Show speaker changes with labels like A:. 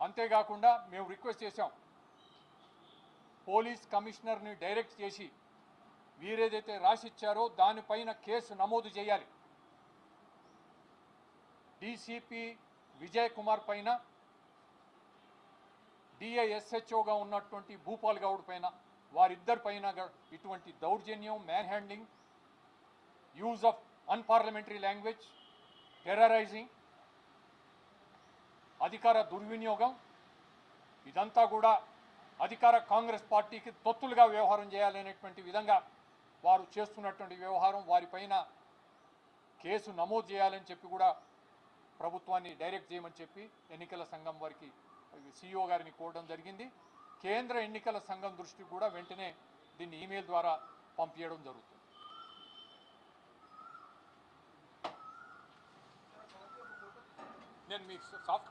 A: అంతేకాకుండా మేము రిక్వెస్ట్ చేశాం, పోలీస్ కమిషనర్ని డైరెక్ట్ చేసి వీరేదైతే రాసిచ్చారో దానిపైన కేసు నమోదు చేయాలి. డీసీపీ విజయ్ కుమార్ పైన, డిఐఎస్హెచ్ఓగా ఉన్నటువంటి భూపాల్ గౌడ్ పైన, వారిద్దరి పైన ఇటువంటి దౌర్జన్యం, man handling, use of unparliamentary language, terrorising, అధికార దుర్వినియోగం, ఇదంతా కూడా అధికార కాంగ్రెస్ పార్టీకి తొత్తులుగా వ్యవహారం చేయాలనేటువంటి విధంగా వారు చేస్తున్నటువంటి వ్యవహారం, వారిపైన కేసు నమోదు చేయాలని చెప్పి కూడా ప్రభుత్వాన్ని డైరెక్ట్ చేయమని చెప్పి ఎన్నికల సంఘం వారికి సిఇఓ గారిని కోరడం జరిగింది. కేంద్ర ఎన్నికల సంఘం దృష్టికి కూడా వెంటనే దీన్ని ఈమెయిల్ ద్వారా పంపించడం జరుగుతుంది. నేను మీకు సాఫ్ట్